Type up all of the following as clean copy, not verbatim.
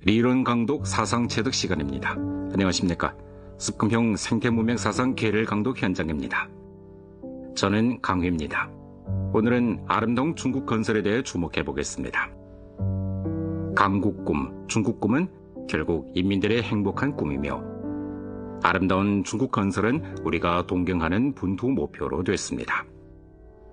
리런 강독 사상 체득 시간입니다. 안녕하십니까? 습금형 생태문명 사상 계를 강독 현장입니다. 저는 강휘입니다. 오늘은 아름다운 중국 건설에 대해 주목해 보겠습니다. 강국꿈, 중국 꿈은 결국 인민들의 행복한 꿈이며 아름다운 중국 건설은 우리가 동경하는 분투 목표로 됐습니다.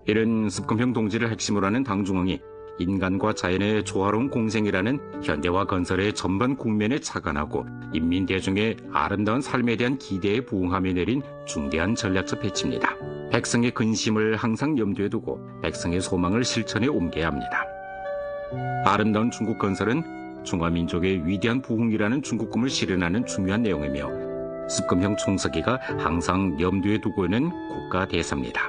이런 습금형 동지를 핵심으로 하는 당중앙이 인간과 자연의 조화로운 공생이라는 현대화 건설의 전반 국면에 착안하고 인민 대중의 아름다운 삶에 대한 기대에 부응하며 내린 중대한 전략적 배치입니다. 백성의 근심을 항상 염두에 두고 백성의 소망을 실천에 옮겨야 합니다. 아름다운 중국 건설은 중화민족의 위대한 부흥이라는 중국 꿈을 실현하는 중요한 내용이며 습금형 총서기가 항상 염두에 두고 있는 국가 대사입니다.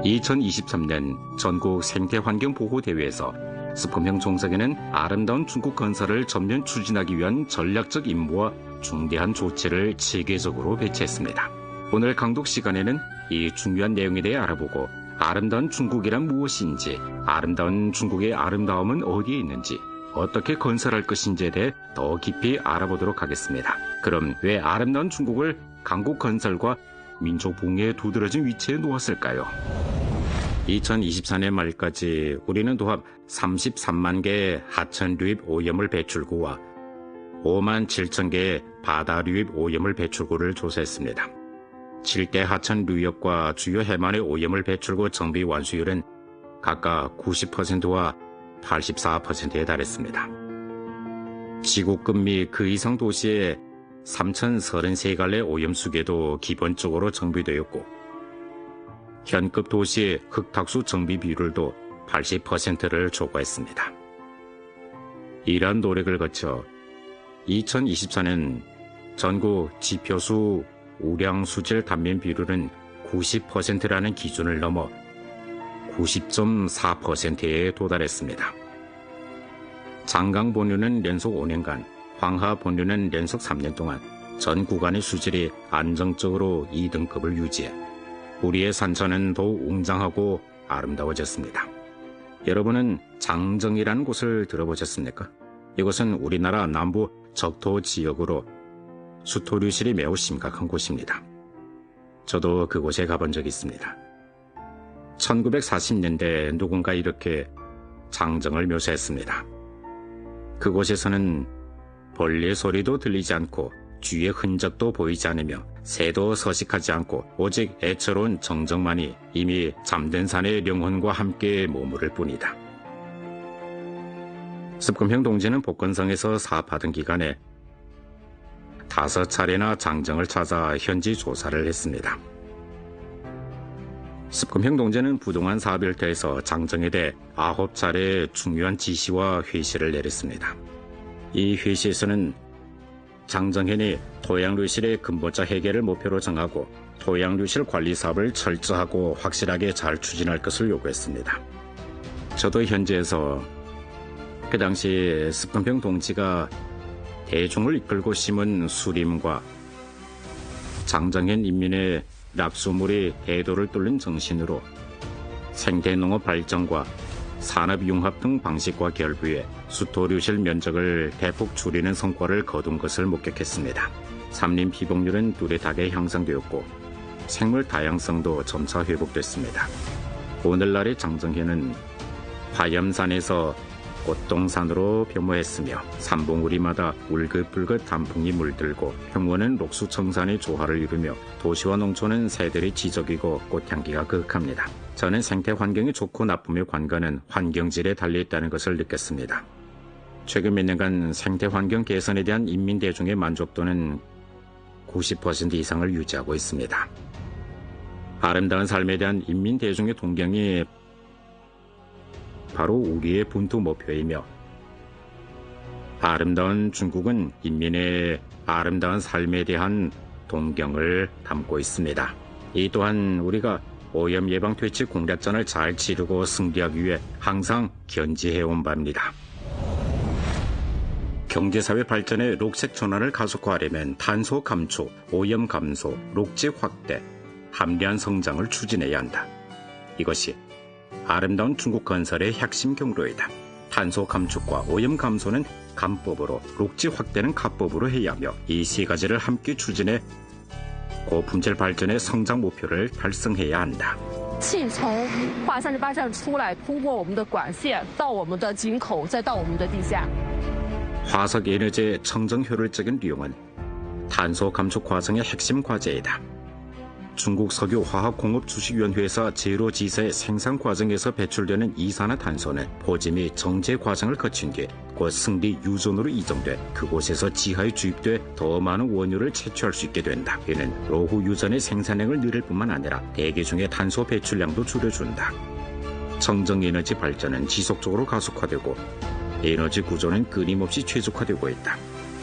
2023년 전국 생태환경보호대회에서 습금형 총서기는 아름다운 중국 건설을 전면 추진하기 위한 전략적 임무와 중대한 조치를 체계적으로 배치했습니다. 오늘 강독 시간에는 이 중요한 내용에 대해 알아보고 아름다운 중국이란 무엇인지, 아름다운 중국의 아름다움은 어디에 있는지, 어떻게 건설할 것인지에 대해 더 깊이 알아보도록 하겠습니다. 그럼 왜 아름다운 중국을 강국 건설과 민족 부흥에 두드러진 위치에 놓았을까요? 2024년 말까지 우리는 도합 33만 개의 하천 유입 오염물 배출구와 5만 7천 개의 바다 유입 오염물 배출구를 조사했습니다. 7대 하천 유역과 주요 해만의 오염물 배출구 정비 완수율은 각각 90%와 84%에 달했습니다. 지구급 및 그 이상 도시의 3,033갈래 오염수계도 기본적으로 정비되었고 현급 도시 흙탁수 정비 비율도 80%를 초과했습니다. 이러한 노력을 거쳐 2024년 전국 지표수 우량 수질 단면 비율은 90%라는 기준을 넘어 90.4%에 도달했습니다. 장강 본류는 연속 5년간, 황하 본류는 연속 3년 동안 전 구간의 수질이 안정적으로 2등급을 유지해 우리의 산천은 더욱 웅장하고 아름다워졌습니다. 여러분은 장정이라는 곳을 들어보셨습니까? 이곳은 우리나라 남부 적토 지역으로 수토류실이 매우 심각한 곳입니다. 저도 그곳에 가본 적이 있습니다. 1940년대 누군가 이렇게 장정을 묘사했습니다. 그곳에서는 벌레 소리도 들리지 않고 쥐의 흔적도 보이지 않으며 새도 서식하지 않고 오직 애처로운 정적만이 이미 잠든 산의 영혼과 함께 머무를 뿐이다. 습금형 동지는 복건성에서 사업하던 기간에 5차례나 장정을 찾아 현지 조사를 했습니다. 습금형 동지는 부동한 사업일터에서 장정에 대해 9차례 중요한 지시와 회시를 내렸습니다. 이 회시에서는 장정현이 토양류실의 근본적 해결을 목표로 정하고 토양류실 관리 사업을 철저하고 확실하게 잘 추진할 것을 요구했습니다. 저도 현지에서 그 당시 습금형 동지가 대중을 이끌고 심은 수림과 장정현 인민의 낙수물이 대도를 뚫는 정신으로 생태농업 발전과 산업융합 등 방식과 결부해 수토류실 면적을 대폭 줄이는 성과를 거둔 것을 목격했습니다. 산림 피복률은 뚜렷하게 향상되었고 생물 다양성도 점차 회복됐습니다. 오늘날의 장정현은 화염산에서 꽃동산으로 변모했으며 산봉우리마다 울긋불긋 단풍이 물들고 평원은 록수청산의 조화를 이루며 도시와 농촌은 새들의 지적이고 꽃향기가 그윽합니다. 저는 생태 환경이 좋고 나쁨의 관건은 환경질에 달려있다는 것을 느꼈습니다. 최근 몇 년간 생태 환경 개선에 대한 인민 대중의 만족도는 90% 이상을 유지하고 있습니다. 아름다운 삶에 대한 인민 대중의 동경이 바로 우리의 분투 목표이며 아름다운 중국은 인민의 아름다운 삶에 대한 동경을 담고 있습니다. 이 또한 우리가 오염 예방 퇴치 공략전을 잘 치르고 승리하기 위해 항상 견지해온 바입니다. 경제사회 발전의 녹색 전환을 가속화하려면 탄소 감축, 오염 감소, 녹지 확대, 합리한 성장을 추진해야 한다. 이것이 아름다운 중국 건설의 핵심 경로이다. 탄소 감축과 오염 감소는 감법으로, 녹지 확대는 가법으로 해야 하며 이 세 가지를 함께 추진해 고품질 발전의 성장 목표를 달성해야 한다. 气从华38站出来，通过我们的管线到我们的井口，再到我们的地下。 화석 에너지의 청정 효율적인 이용은 탄소 감축 과정의 핵심 과제이다. 중국 석유화학공업주식위원회에서 제로지사의 생산 과정에서 배출되는 이산화탄소는 포지 및 정제 과정을 거친 뒤 곧 승리 유존으로 이동돼 그곳에서 지하에 주입돼 더 많은 원유를 채취할 수 있게 된다. 이는 로후 유전의 생산량을 늘릴 뿐만 아니라 대기 중의 탄소 배출량도 줄여준다. 청정에너지 발전은 지속적으로 가속화되고 에너지 구조는 끊임없이 최적화되고 있다.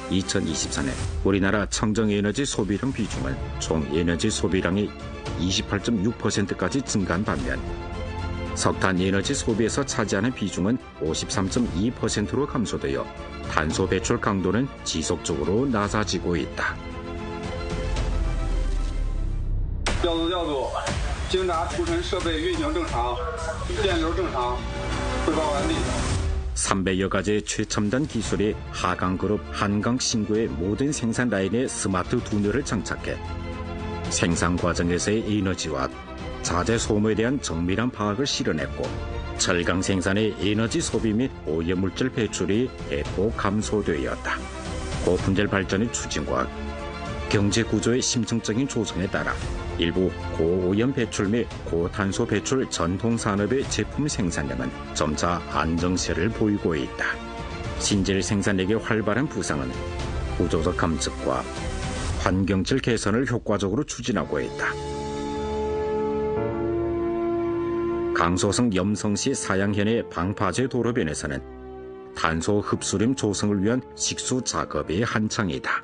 2024년 우리나라 청정에너지 소비량 비중은 총 에너지 소비량의 28.6%까지 증가한 반면 석탄 에너지 소비에서 차지하는 비중은 53.2%로 감소되어 탄소 배출 강도는 지속적으로 낮아지고 있다. 经查储存设备运行正常，电流正常，汇报完毕。 300여 가지의 최첨단 기술이 하강그룹 한강신구의 모든 생산 라인에 스마트 두뇌를 장착해 생산 과정에서의 에너지와 자재 소모에 대한 정밀한 파악을 실현했고 철강 생산의 에너지 소비 및 오염물질 배출이 대폭 감소되었다. 고품질 발전의 추진과 경제 구조의 심층적인 조성에 따라 일부 고오염 배출 및 고탄소 배출 전통 산업의 제품 생산량은 점차 안정세를 보이고 있다. 신재료 생산력의 활발한 부상은 구조적 감축과 환경질 개선을 효과적으로 추진하고 있다. 강소성 염성시 사양현의 방파제 도로변에서는 탄소 흡수림 조성을 위한 식수 작업이 한창이다.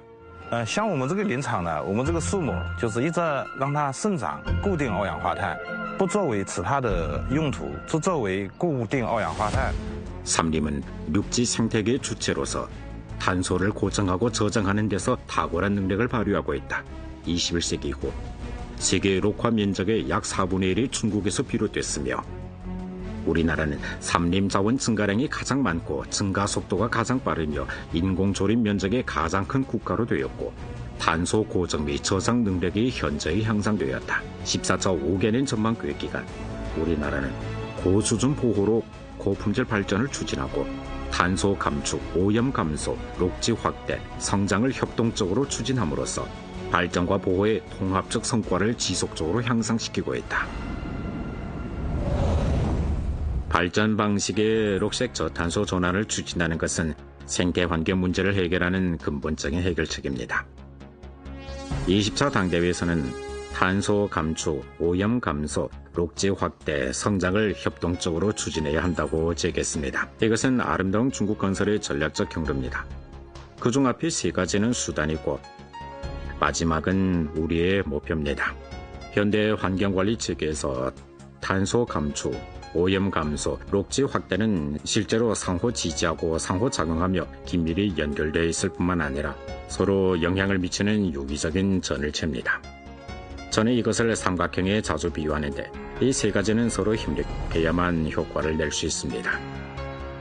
像我们这个林场呢，我们这个树木就是一直让它生长，固定二氧化碳，不作为其他的用途，只作为固定二氧化碳。 삼림은 육지 생태계의 주체로서 탄소를 고정하고 저장하는 데서 탁월한 능력을 발휘하고 있다. 21세기 이후 세계 녹화 면적의 약 4분의 1이 중국에서 비롯됐으며 우리나라는 삼림 자원 증가량이 가장 많고 증가 속도가 가장 빠르며 인공조립 면적이 가장 큰 국가로 되었고 탄소 고정 및 저장 능력이 현저히 향상되었다. 14.5개년 전망 계획 기간 우리나라는 고수준 보호로 고품질 발전을 추진하고 탄소 감축, 오염 감소, 녹지 확대, 성장을 협동적으로 추진함으로써 발전과 보호의 통합적 성과를 지속적으로 향상시키고 있다. 발전 방식의 녹색 저탄소 전환을 추진하는 것은 생태 환경 문제를 해결하는 근본적인 해결책입니다. 20차 당대회에서는 탄소 감축, 오염 감소, 녹지 확대, 성장을 협동적으로 추진해야 한다고 제기했습니다. 이것은 아름다운 중국 건설의 전략적 경로입니다. 그중 앞에 세 가지는 수단이고 마지막은 우리의 목표입니다. 현대 환경관리 체계에서 탄소 감축, 오염 감소, 녹지 확대는 실제로 상호 지지하고 상호 작용하며 긴밀히 연결되어 있을 뿐만 아니라 서로 영향을 미치는 유기적인 전을체입니다. 저는 이것을 삼각형에 자주 비유하는데 이 세 가지는 서로 협력해야만 효과를 낼 수 있습니다.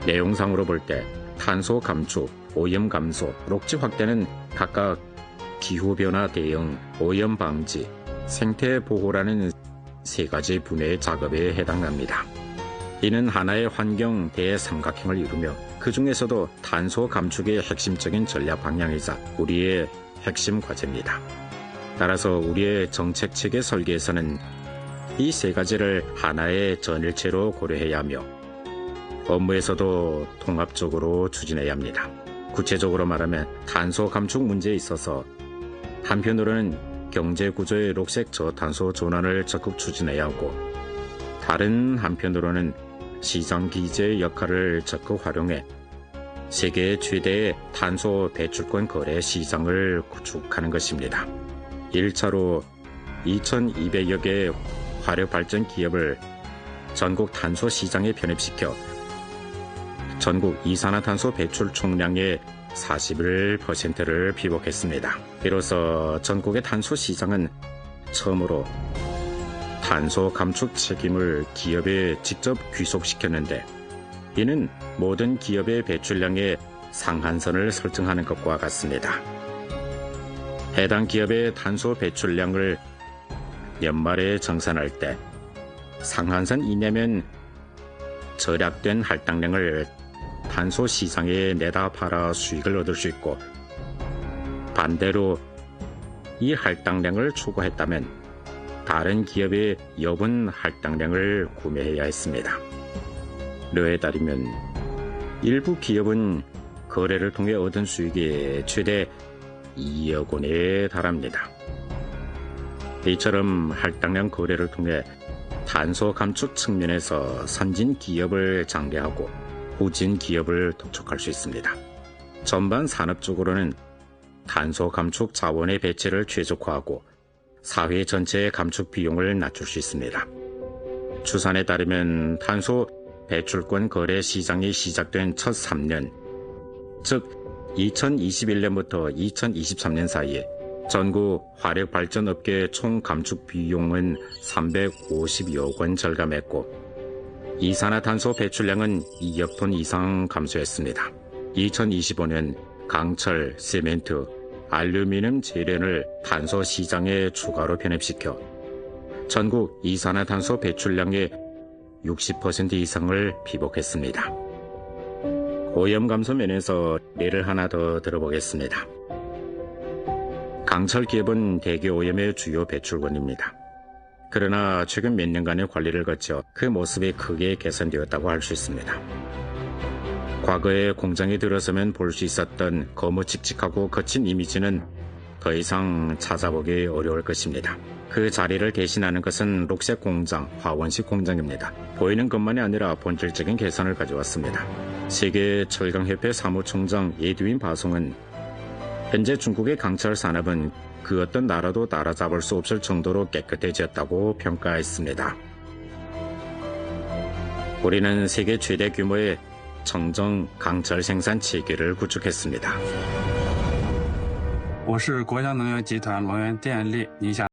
내용상으로 볼 때 탄소 감축, 오염 감소, 녹지 확대는 각각 기후변화 대응, 오염 방지, 생태 보호라는 세 가지 분야의 작업에 해당합니다. 이는 하나의 환경 대삼각형을 이루며 그 중에서도 탄소 감축의 핵심적인 전략 방향이자 우리의 핵심 과제입니다. 따라서 우리의 정책체계 설계에서는 이 세 가지를 하나의 전일체로 고려해야 하며 업무에서도 통합적으로 추진해야 합니다. 구체적으로 말하면 탄소 감축 문제에 있어서 한편으로는 경제 구조의 녹색 저탄소 전환을 적극 추진해야 하고 다른 한편으로는 시장 기제의 역할을 적극 활용해 세계 최대의 탄소 배출권 거래 시장을 구축하는 것입니다. 1차로 2,200여 개의 화력발전 기업을 전국 탄소 시장에 편입시켜 전국 이산화탄소 배출 총량의 41%를 피복했습니다. 이로써 전국의 탄소 시장은 처음으로 탄소 감축 책임을 기업에 직접 귀속시켰는데 이는 모든 기업의 배출량의 상한선을 설정하는 것과 같습니다. 해당 기업의 탄소 배출량을 연말에 정산할 때 상한선 이내면 절약된 할당량을 탄소 시장에 내다 팔아 수익을 얻을 수 있고, 반대로 이 할당량을 초과했다면 다른 기업의 여분 할당량을 구매해야 했습니다. 르에 따르면 일부 기업은 거래를 통해 얻은 수익이 최대 2억 원에 달합니다. 이처럼 할당량 거래를 통해 탄소 감축 측면에서 선진 기업을 장려하고 후진 기업을 독촉할 수 있습니다. 전반 산업적으로는 탄소 감축 자원의 배치를 최적화하고 사회 전체의 감축 비용을 낮출 수 있습니다. 추산에 따르면 탄소 배출권 거래 시장이 시작된 첫 3년, 즉 2021년부터 2023년 사이에 전국 화력발전업계 총 감축 비용은 350여 원 절감했고, 이산화탄소 배출량은 2억 톤 이상 감소했습니다. 2025년 강철, 시멘트, 알루미늄 재련을 탄소 시장에 추가로 편입시켜 전국 이산화탄소 배출량의 60% 이상을 피복했습니다. 오염 감소 면에서 예를 하나 더 들어보겠습니다. 강철 기업은 대기 오염의 주요 배출원입니다. 그러나 최근 몇 년간의 관리를 거쳐 그 모습이 크게 개선되었다고 할 수 있습니다. 과거에 공장에 들어서면 볼 수 있었던 거무칙칙하고 거친 이미지는 더 이상 찾아보기 어려울 것입니다. 그 자리를 대신하는 것은 녹색 공장, 화원식 공장입니다. 보이는 것만이 아니라 본질적인 개선을 가져왔습니다. 세계 철강협회 사무총장 예드윈 바송은 현재 중국의 강철 산업은 그 어떤 나라도 따라잡을 수 없을 정도로 깨끗해졌다고 평가했습니다. 우리는 세계 최대 규모의 청정 강철 생산 체계를 구축했습니다. 我是国家能源集团能源电力宁夏。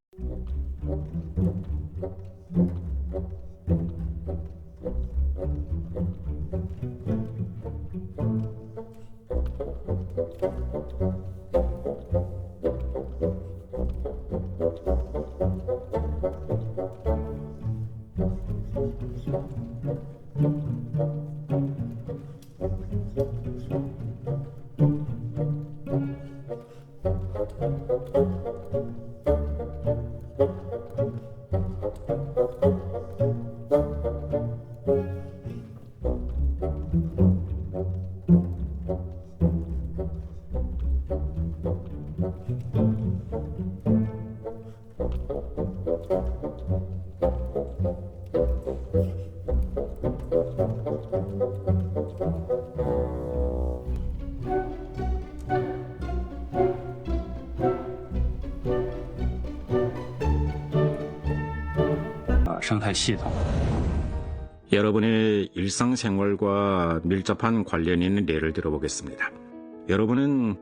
生态系统。 여러분의 일상생활과 밀접한 관련 있는 예를 들어보겠습니다. 여러분은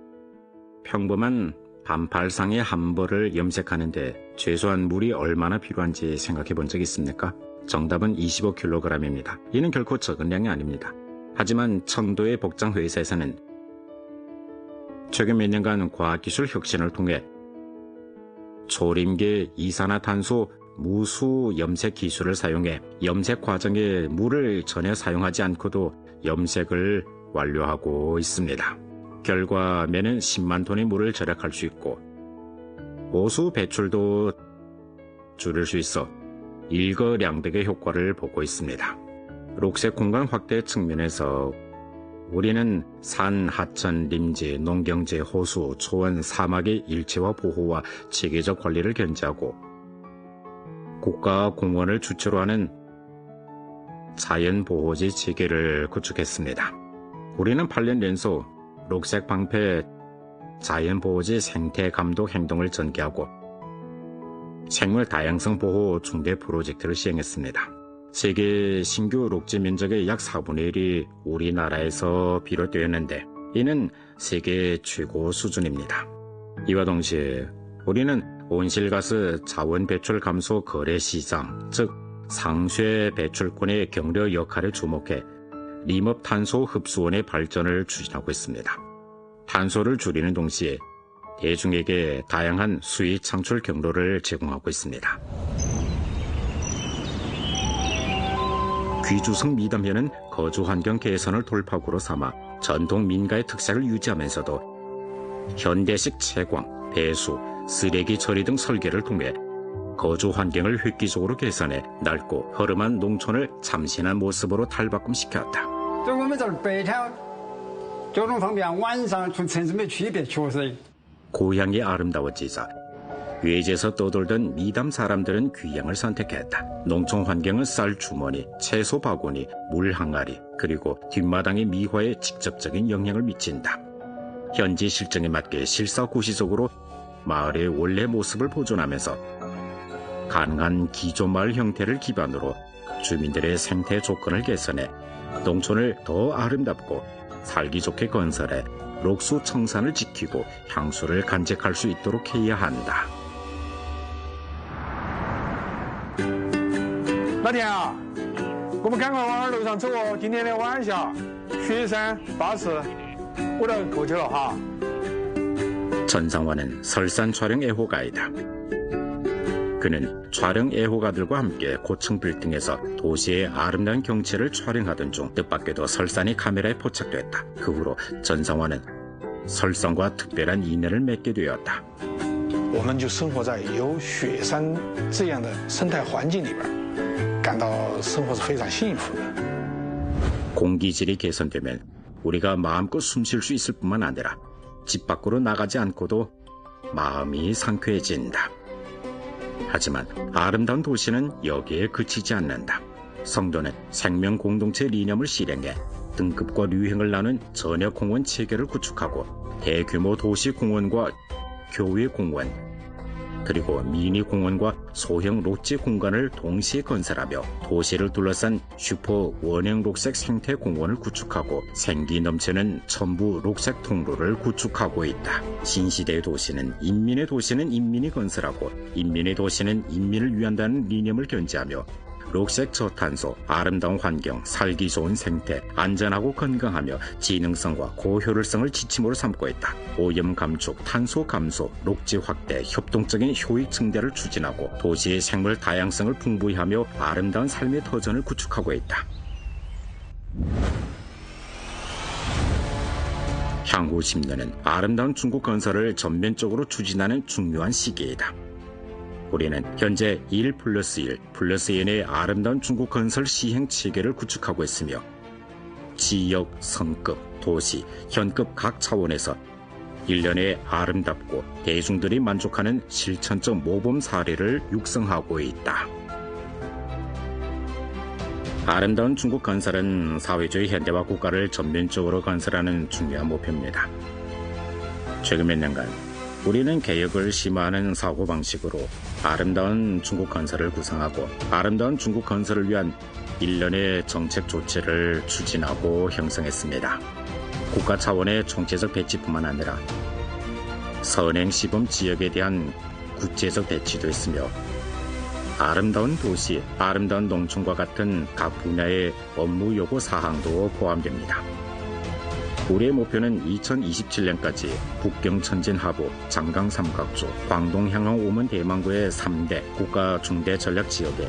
평범한 반팔상의 한 벌을 염색하는데 최소한 물이 얼마나 필요한지 생각해 본 적 있습니까? 정답은 25kg입니다. 이는 결코 적은 양이 아닙니다. 하지만 청도의 복장회사에서는 최근 몇 년간 과학기술 혁신을 통해 초림계 이산화탄소 무수 염색 기술을 사용해 염색 과정에 물을 전혀 사용하지 않고도 염색을 완료하고 있습니다. 결과 매년 10만 톤의 물을 절약할 수 있고 오수 배출도 줄일 수 있어 일거량득의 효과를 보고 있습니다. 녹색 공간 확대 측면에서 우리는 산, 하천, 림지, 농경지, 호수, 초원, 사막의 일체화 보호와 체계적 관리를 견지하고 국가 공원을 주체로 하는 자연보호지 체계를 구축했습니다. 우리는 8년 연속 녹색 방패 자연보호지 생태감독 행동을 전개하고 생물 다양성 보호 중대 프로젝트를 시행했습니다. 세계 신규 녹지 면적의 약 4분의 1이 우리나라에서 비롯되었는데 이는 세계 최고 수준입니다. 이와 동시에 우리는 온실가스 자원 배출 감소 거래 시장, 즉 상쇄 배출권의 경력 역할에 주목해 림업 탄소 흡수원의 발전을 추진하고 있습니다. 탄소를 줄이는 동시에 대중에게 다양한 수익 창출 경로를 제공하고 있습니다. 귀주성 미담현은 거주 환경 개선을 돌파구로 삼아 전통 민가의 특색을 유지하면서도 현대식 채광, 배수, 쓰레기 처리 등 설계를 통해 거주 환경을 획기적으로 개선해 넓고 허름한 농촌을 참신한 모습으로 탈바꿈시켰다. 对我们这儿白天交通方便，晚上从城市没区别，确实。 고향이 아름다워지자 외지에서 떠돌던 미담 사람들은 귀향을 선택했다. 농촌 환경은 쌀 주머니, 채소 바구니, 물 항아리, 그리고 뒷마당의 미화에 직접적인 영향을 미친다. 현지 실정에 맞게 실사구시적으로 마을의 원래 모습을 보존하면서 가능한 기존마을 형태를 기반으로 주민들의 생태 조건을 개선해 농촌을 더 아름답고 살기 좋게 건설해 록수 청산을 지키고 향수를 간직할 수 있도록 해야 한다. 老田啊，我们赶快往路上走哦！今天的晚霞，雪山巴士，我都过去了哈。 전상환은 설산 촬영 애호가이다. 그는 촬영 애호가들과 함께 고층 빌딩에서 도시의 아름다운 경치를 촬영하던 중 뜻밖에도 설산이 카메라에 포착됐다. 그 후로 전상환은 설산과 특별한 인연을 맺게 되었다. 我们就生活在有雪山这样的生态环境里边，感到生活是非常幸福的。 공기질이 개선되면 우리가 마음껏 숨 쉴 수 있을 뿐만 아니라 집 밖으로 나가지 않고도 마음이 상쾌해진다. 하지만 아름다운 도시는 여기에 그치지 않는다. 성도는 생명 공동체 리념을 실행해 등급과 류행을 나눈 전역공원 체계를 구축하고 대규모 도시 공원과 교외 공원, 그리고 미니 공원과 소형 롯지 공간을 동시에 건설하며 도시를 둘러싼 슈퍼 원형 녹색 생태 공원을 구축하고 생기 넘치는 첨부 녹색 통로를 구축하고 있다. 신시대의 도시는 인민이 건설하고 인민의 도시는 인민을 위한다는 리념을 견지하며 녹색 저탄소, 아름다운 환경, 살기 좋은 생태, 안전하고 건강하며 지능성과 고효율성을 지침으로 삼고 있다. 오염 감축, 탄소 감소, 녹지 확대, 협동적인 효익 증대를 추진하고 도시의 생물 다양성을 풍부히 하며 아름다운 삶의 터전을 구축하고 있다. 향후 10년은 아름다운 중국 건설을 전면적으로 추진하는 중요한 시기이다. 우리는 현재 1+1+N의 아름다운 중국 건설 시행 체계를 구축하고 있으며 지역, 성급, 도시, 현급 각 차원에서 일련의 아름답고 대중들이 만족하는 실천적 모범 사례를 육성하고 있다. 아름다운 중국 건설은 사회주의 현대화 국가를 전면적으로 건설하는 중요한 목표입니다. 최근 몇 년간 우리는 개혁을 심화하는 사고방식으로 아름다운 중국 건설을 구상하고 아름다운 중국 건설을 위한 일련의 정책 조치를 추진하고 형성했습니다. 국가 차원의 총체적 배치뿐만 아니라 선행 시범 지역에 대한 구체적 배치도 있으며 아름다운 도시, 아름다운 농촌과 같은 각 분야의 업무 요구 사항도 포함됩니다. 우리의 목표는 2027년까지 북경 천진 하부, 장강 삼각조, 광동 향항 오문 대망구의 3대 국가 중대 전략 지역에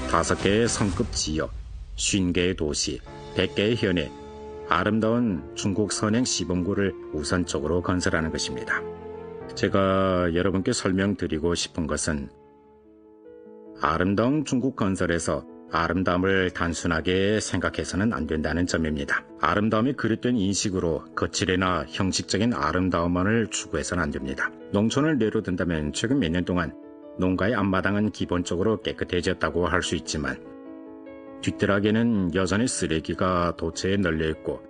5개의 성급 지역, 50개의 도시, 100개의 현해, 아름다운 중국 선행 시범구를 우선적으로 건설하는 것입니다. 제가 여러분께 설명드리고 싶은 것은 아름다운 중국 건설에서 아름다움을 단순하게 생각해서는 안 된다는 점입니다. 아름다움이 그릇된 인식으로 거칠이나 형식적인 아름다움만을 추구해서는 안 됩니다. 농촌을 예로 든다면 최근 몇 년 동안 농가의 앞마당은 기본적으로 깨끗해졌다고 할 수 있지만 뒷뜰락에는 여전히 쓰레기가 도처에 널려있고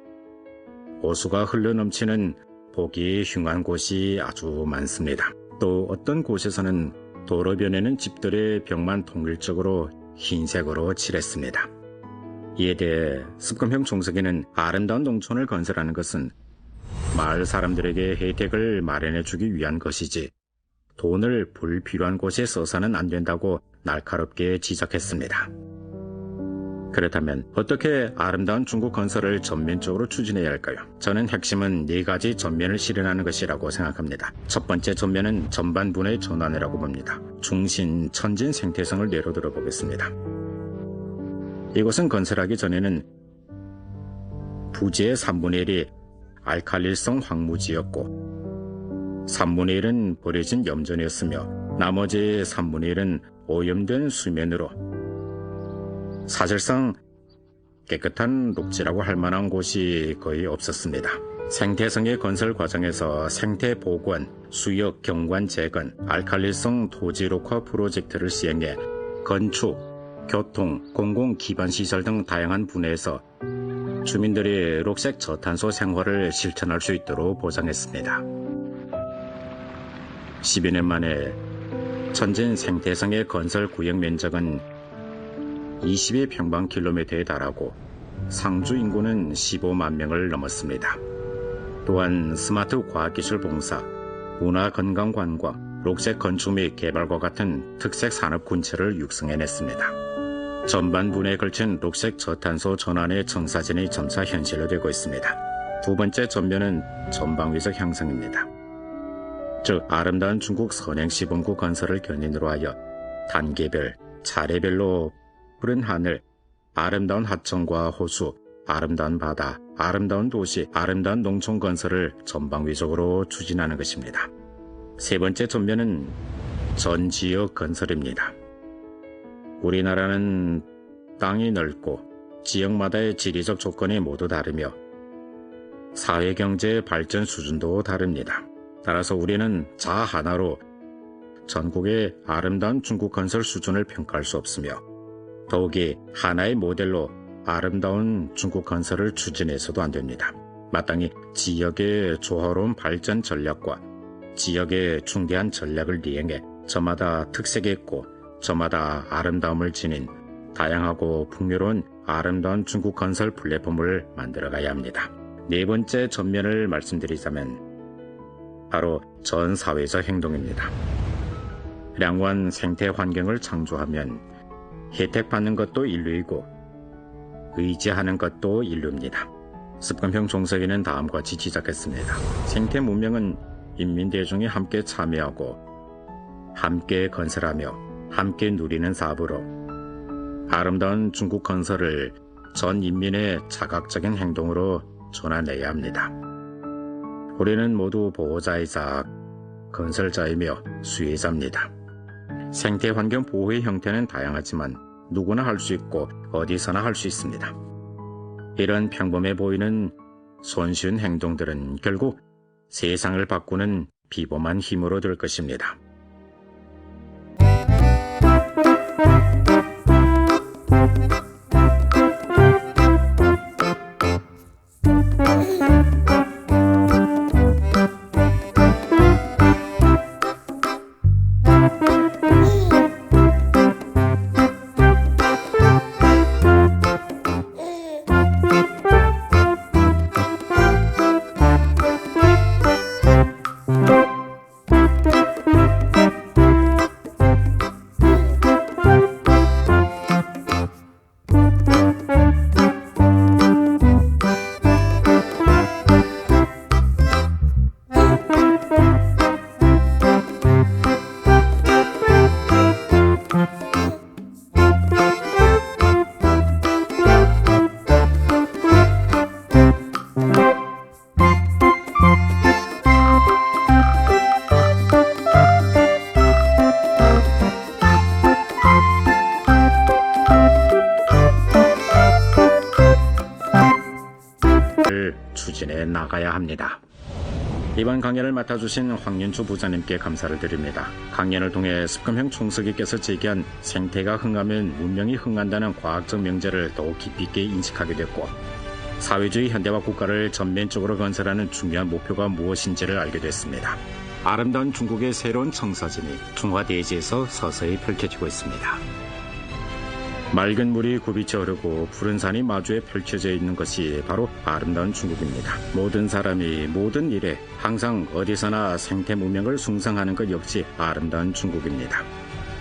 오수가 흘러넘치는 보기 흉한 곳이 아주 많습니다. 또 어떤 곳에서는 도로변에는 집들의 벽만 통일적으로 흰색으로 칠했습니다. 이에 대해 습검형 총석이는 아름다운 농촌을 건설하는 것은 마을 사람들에게 혜택을 마련해주기 위한 것이지 돈을 불필요한 곳에 써서는 안 된다고 날카롭게 지적했습니다. 그렇다면 어떻게 아름다운 중국 건설을 전면적으로 추진해야 할까요? 저는 핵심은 4가지 전면을 실현하는 것이라고 생각합니다. 첫 번째 전면은 전반분의 전환이라고 봅니다. 중신, 천진 생태성을 예로 들어보겠습니다. 이곳은 건설하기 전에는 부지의 3분의 1이 알칼리성 황무지였고 3분의 1은 버려진 염전이었으며 나머지 3분의 1은 오염된 수면으로 사실상 깨끗한 녹지라고 할 만한 곳이 거의 없었습니다. 생태성의 건설 과정에서 생태 복원, 수역, 경관 재건, 알칼리성 토지녹화 프로젝트를 시행해 건축, 교통, 공공기반시설 등 다양한 분야에서 주민들이 녹색 저탄소 생활을 실천할 수 있도록 보장했습니다. 12년 만에 천진 생태성의 건설 구역 면적은 22평방킬로미터에 달하고 상주 인구는 15만 명을 넘었습니다. 또한 스마트 과학기술 봉사, 문화건강관광, 녹색 건축 및 개발과 같은 특색 산업 군체를 육성해냈습니다. 전반 분야에 걸친 녹색 저탄소 전환의 청사진이 점차 현실로 되고 있습니다. 두 번째 전면은 전방위적 향상입니다. 즉 아름다운 중국 선행시범구 건설을 견인으로 하여 단계별, 차례별로 푸른 하늘, 아름다운 하천과 호수, 아름다운 바다, 아름다운 도시, 아름다운 농촌 건설을 전방위적으로 추진하는 것입니다. 세 번째 전면은 전지역 건설입니다. 우리나라는 땅이 넓고 지역마다의 지리적 조건이 모두 다르며 사회경제 발전 수준도 다릅니다. 따라서 우리는 자 하나로 전국의 아름다운 중국 건설 수준을 평가할 수 없으며 더욱이 하나의 모델로 아름다운 중국 건설을 추진해서도 안 됩니다. 마땅히 지역의 조화로운 발전 전략과 지역의 중대한 전략을 이행해 저마다 특색이 있고 저마다 아름다움을 지닌 다양하고 풍요로운 아름다운 중국 건설 플랫폼을 만들어가야 합니다. 네 번째 전면을 말씀드리자면 바로 전 사회적 행동입니다. 량완 생태 환경을 창조하면 혜택받는 것도 인류이고 의지하는 것도 인류입니다. 습관평 종서에는 다음과 같이 지적했습니다. 생태 문명은 인민대중이 함께 참여하고 함께 건설하며 함께 누리는 사업으로 아름다운 중국 건설을 전 인민의 자각적인 행동으로 전환해야 합니다. 우리는 모두 보호자이자 건설자이며 수혜자입니다. 생태환경 보호의 형태는 다양하지만 누구나 할 수 있고 어디서나 할 수 있습니다. 이런 평범해 보이는 손쉬운 행동들은 결국 세상을 바꾸는 비범한 힘으로 될 것입니다. 추진해 나가야 합니다. 이번 강연을 맡아주신 황윤주 부장님께 감사를 드립니다. 강연을 통해 습금형 총서기께서 제기한 생태가 흥하면 문명이 흥한다는 과학적 명제를 더욱 깊이 있게 인식하게 됐고 사회주의 현대화 국가를 전면적으로 건설하는 중요한 목표가 무엇인지를 알게 됐습니다. 아름다운 중국의 새로운 청사진이 중화대지에서 서서히 펼쳐지고 있습니다. 맑은 물이 굽이쳐 흐르고 푸른 산이 마주에 펼쳐져 있는 것이 바로 아름다운 중국입니다. 모든 사람이 모든 일에 항상 어디서나 생태 문명을 숭상하는 것 역시 아름다운 중국입니다.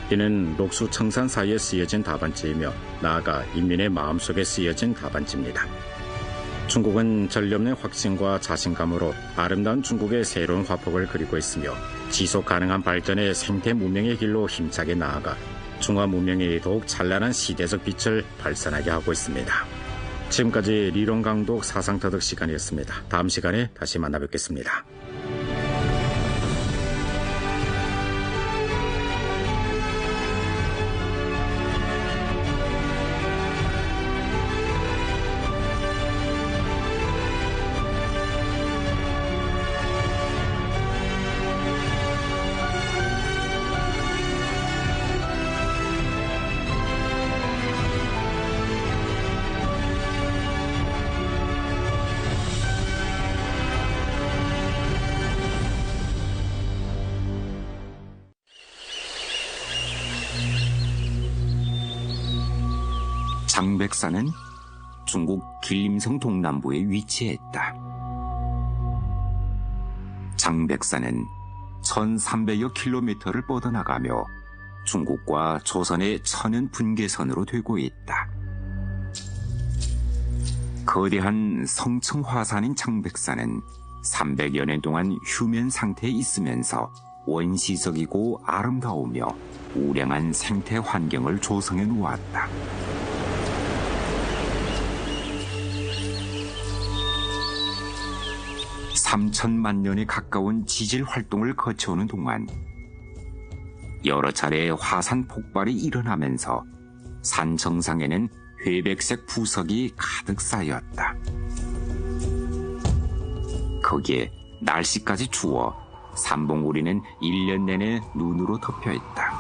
이는 녹수 청산 사이에 쓰여진 답안지이며 나아가 인민의 마음속에 쓰여진 답안지입니다. 중국은 전념의 확신과 자신감으로 아름다운 중국의 새로운 화폭을 그리고 있으며 지속 가능한 발전의 생태 문명의 길로 힘차게 나아가 중화 문명이 더욱 찬란한 시대적 빛을 발산하게 하고 있습니다. 지금까지 리론 강독 사상 터득 시간이었습니다. 다음 시간에 다시 만나뵙겠습니다. 장백산은 중국 길림성 동남부에 위치했다. 장백산은 1300여 킬로미터를 뻗어나가며 중국과 조선의 천연 분계선으로 되고 있다. 거대한 성층 화산인 장백산은 300여 년 동안 휴면 상태에 있으면서 원시적이고 아름다우며 우량한 생태 환경을 조성해 놓았다. 3천만 년에 가까운 지질 활동을 거쳐오는 동안 여러 차례 화산 폭발이 일어나면서 산 정상에는 회백색 부석이 가득 쌓였다. 거기에 날씨까지 추워 산봉우리는 1년 내내 눈으로 덮여있다.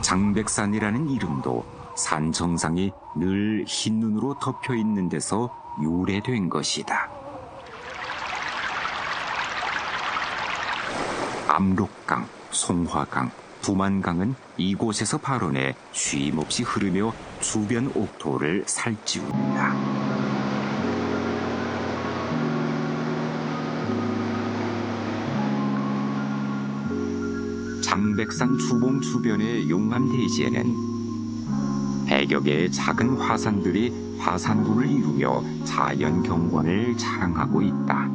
장백산이라는 이름도 산 정상이 늘 흰 눈으로 덮여있는 데서 유래된 것이다. 압록강, 송화강, 두만강은 이곳에서 발원해 쉼없이 흐르며 주변 옥토를 살찌운다. 장백산 주봉 주변의 용암대지에는 100여 개의 작은 화산들이 화산군을 이루며 자연 경관을 자랑하고 있다.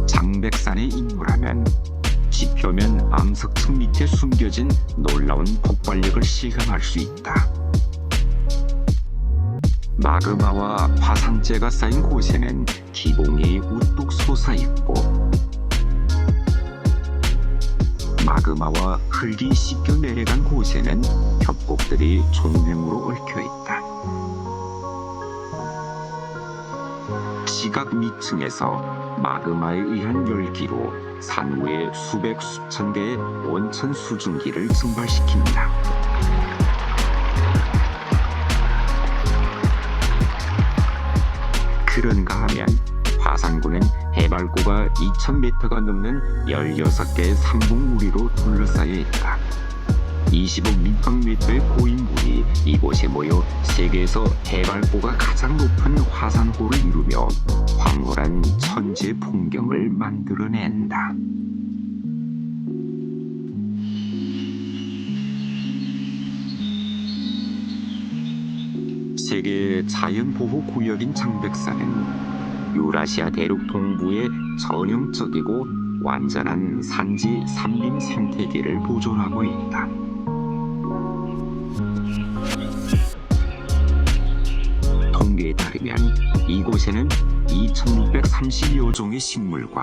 장백산의 인물하면 지표면 암석층 밑에 숨겨진 놀라운 폭발력을 실감할 수 있다. 마그마와 화산재가 쌓인 곳에는 기봉이 우뚝 솟아있고 마그마와 흙이 씻겨 내려간 곳에는 협곡들이 종횡으로 얽혀있다. 지각 밑층에서 마그마에 의한 열기로 산 위에 수백 수천 개의 온천 수증기를 증발시킨다. 그런가 하면 화산군은 해발고가 2000m가 넘는 16개의 산봉우리로 둘러싸여 있다. 25 밀방미터의 고인물이 이곳에 모여 세계에서 해발고가 가장 높은 화산호를 이루며 황홀한 천재 풍경을 만들어낸다. 세계 자연보호구역인 장백산은 유라시아 대륙 동부의 전형적이고 완전한 산지 산림 생태계를 보존하고 있다. 통계에 따르면 이곳에는 2630여 종의 식물과